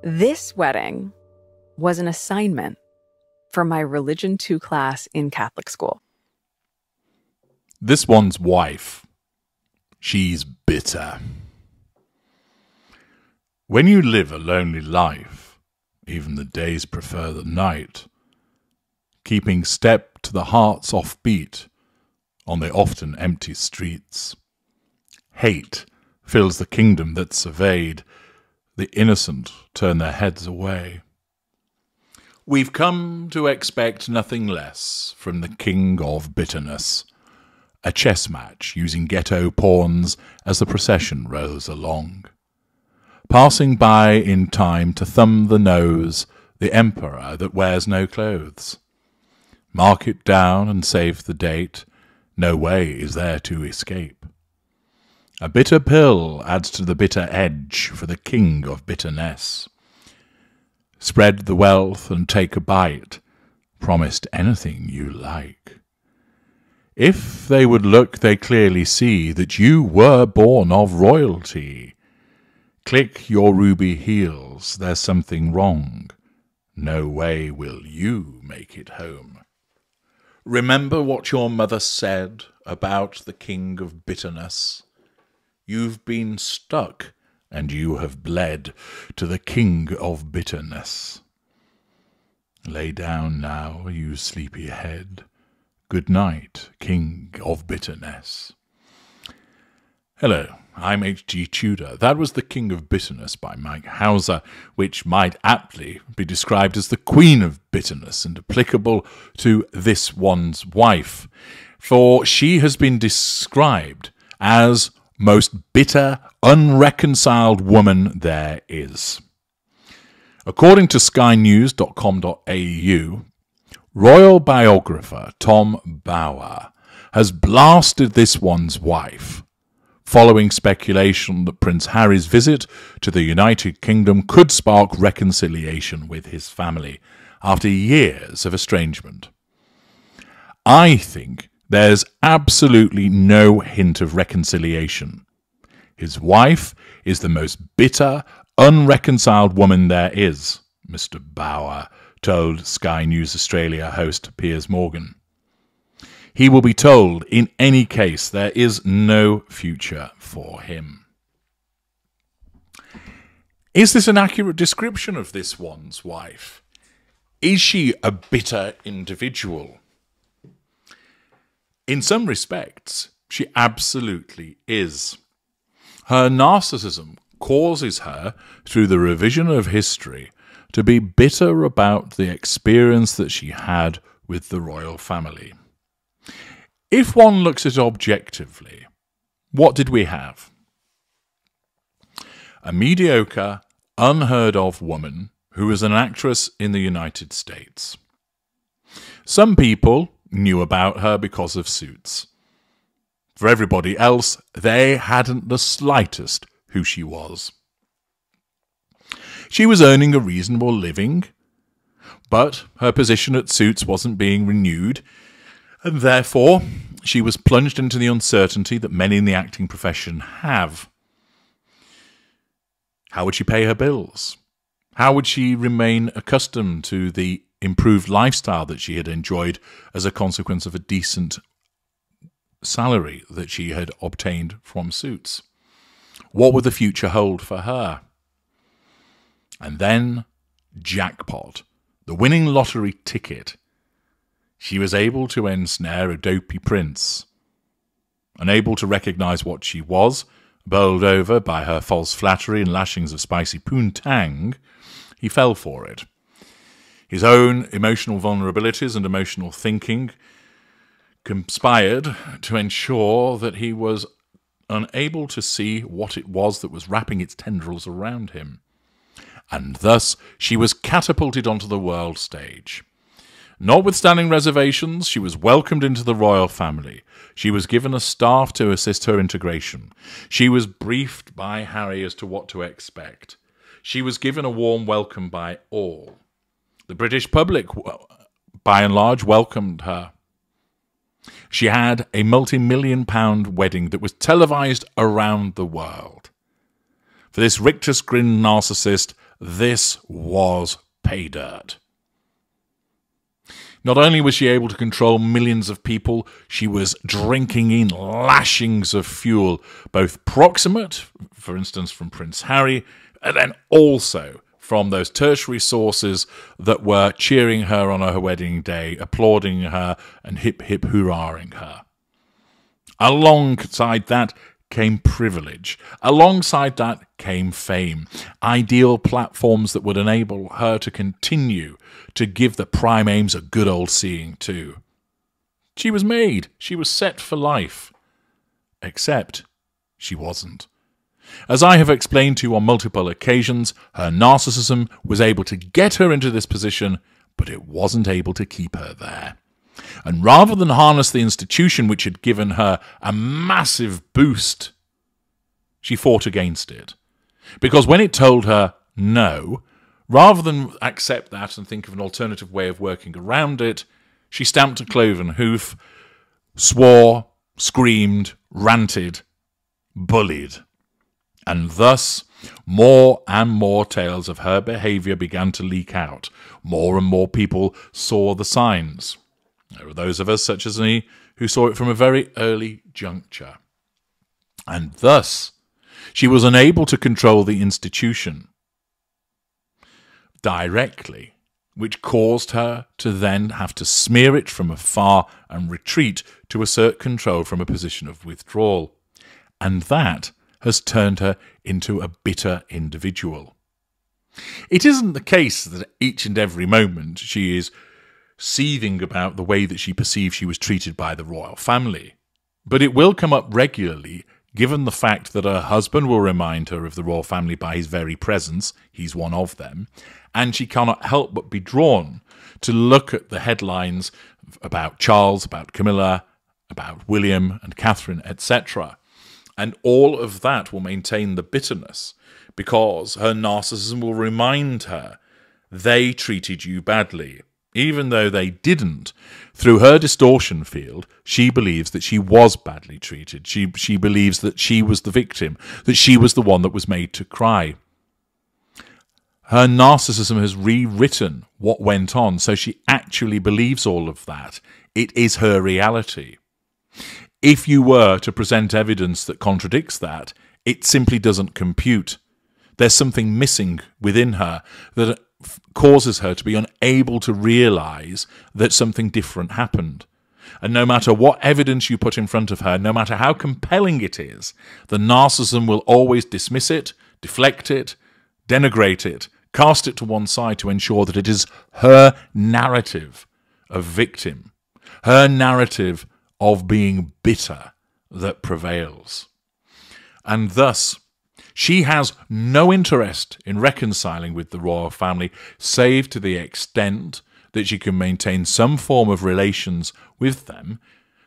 This wedding was an assignment for my Religion 2 class in Catholic school. This one's wife. She's bitter. When you live a lonely life, even the days prefer the night, keeping step to the heart's offbeat on the often empty streets. Hate fills the kingdom that surveyed. The innocent turn their heads away. We've come to expect nothing less from the king of bitterness. A chess match using ghetto pawns as the procession rolls along. Passing by in time to thumb the nose, the emperor that wears no clothes. Mark it down and save the date. No way is there to escape. A bitter pill adds to the bitter edge for the king of bitterness. Spread the wealth and take a bite, promised anything you like. If they would look, they clearly see that you were born of royalty. Click your ruby heels, there's something wrong. No way will you make it home. Remember what your mother said about the king of bitterness. You've been stuck, and you have bled to the king of bitterness. Lay down now, you sleepy head. Good night, king of bitterness. Hello, I'm H.G. Tudor. That was The King of Bitterness by Mike Hauser, which might aptly be described as the queen of bitterness and applicable to this one's wife, for she has been described as most bitter, unreconciled woman there is. According to skynews.com.au, royal biographer Tom Bower has blasted this one's wife, following speculation that Prince Harry's visit to the United Kingdom could spark reconciliation with his family after years of estrangement. I think there's absolutely no hint of reconciliation. His wife is the most bitter, unreconciled woman there is, Mr. Bower told Sky News Australia host Piers Morgan. He will be told, in any case, there is no future for him. Is this an accurate description of this one's wife? Is she a bitter individual? In some respects, she absolutely is. Her narcissism causes her, through the revision of history, to be bitter about the experience that she had with the royal family. If one looks at it objectively, what did we have? A mediocre, unheard-of woman who was an actress in the United States. Some people knew about her because of Suits. For everybody else, they hadn't the slightest who she was. She was earning a reasonable living, but her position at Suits wasn't being renewed, and therefore she was plunged into the uncertainty that many in the acting profession have. How would she pay her bills? How would she remain accustomed to the improved lifestyle that she had enjoyed as a consequence of a decent salary that she had obtained from Suits? What would the future hold for her? And then, jackpot, the winning lottery ticket. She was able to ensnare a dopey prince. Unable to recognise what she was, bowled over by her false flattery and lashings of spicy poontang, he fell for it. His own emotional vulnerabilities and emotional thinking conspired to ensure that he was unable to see what it was that was wrapping its tendrils around him. And thus she was catapulted onto the world stage. Notwithstanding reservations, she was welcomed into the royal family. She was given a staff to assist her integration. She was briefed by Harry as to what to expect. She was given a warm welcome by all. The British public, by and large, welcomed her. She had a multi-million-pound wedding that was televised around the world. For this Richter-grinned narcissist, This was pay dirt. Not only was she able to control millions of people, she was drinking in lashings of fuel, both proximate, for instance from Prince Harry, and then also from those tertiary sources that were cheering her on her wedding day, applauding her and hip hurrahing her. Alongside that came privilege. Alongside that came fame. Ideal platforms that would enable her to continue to give the prime aims a good old seeing too. She was made. She was set for life. Except she wasn't. As I have explained to you on multiple occasions, her narcissism was able to get her into this position, but it wasn't able to keep her there. And rather than harness the institution which had given her a massive boost, she fought against it. Because when it told her no, rather than accept that and think of an alternative way of working around it, she stamped a cloven hoof, swore, screamed, ranted, bullied. And thus, more and more tales of her behaviour began to leak out. More and more people saw the signs. There were those of us, such as me, who saw it from a very early juncture. And thus, she was unable to control the institution directly, which caused her to then have to smear it from afar and retreat to assert control from a position of withdrawal. And that has turned her into a bitter individual. It isn't the case that each and every moment she is seething about the way that she perceived she was treated by the royal family, but it will come up regularly given the fact that her husband will remind her of the royal family by his very presence. He's one of them, and she cannot help but be drawn to look at the headlines about Charles, about Camilla, about William and Catherine, etc. And all of that will maintain the bitterness because her narcissism will remind her they treated you badly. Even though they didn't, through her distortion field, she believes that she was badly treated. She believes that she was the victim, that she was the one that was made to cry. Her narcissism has rewritten what went on, so she actually believes all of that. It is her reality. If you were to present evidence that contradicts that, it simply doesn't compute. There's something missing within her that causes her to be unable to realize that something different happened. And no matter what evidence you put in front of her, no matter how compelling it is, the narcissism will always dismiss it, deflect it, denigrate it, cast it to one side to ensure that it is her narrative of victim, her narrative of being bitter that prevails. And thus, she has no interest in reconciling with the royal family, save to the extent that she can maintain some form of relations with them,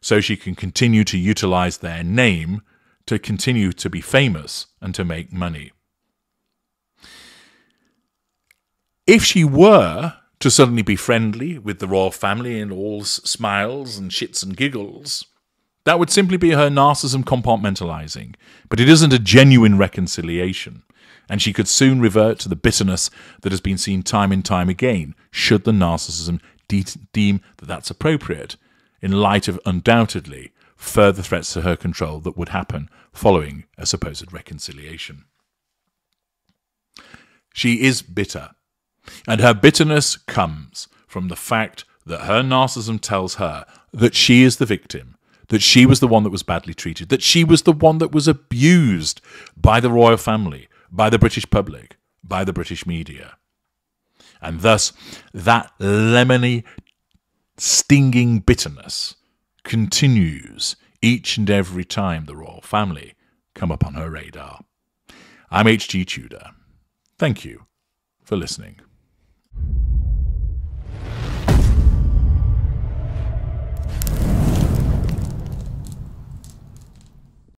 so she can continue to utilize their name to continue to be famous and to make money. If she were to suddenly be friendly with the royal family and all smiles and shits and giggles, that would simply be her narcissism compartmentalizing, but it isn't a genuine reconciliation, and she could soon revert to the bitterness that has been seen time and time again, should the narcissism deem that that's appropriate, in light of undoubtedly further threats to her control that would happen following a supposed reconciliation. She is bitter, and her bitterness comes from the fact that her narcissism tells her that she is the victim, that she was the one that was badly treated, that she was the one that was abused by the royal family, by the British public, by the British media. And thus, that lemony, stinging bitterness continues each and every time the royal family come upon her radar. I'm H.G. Tudor. Thank you for listening.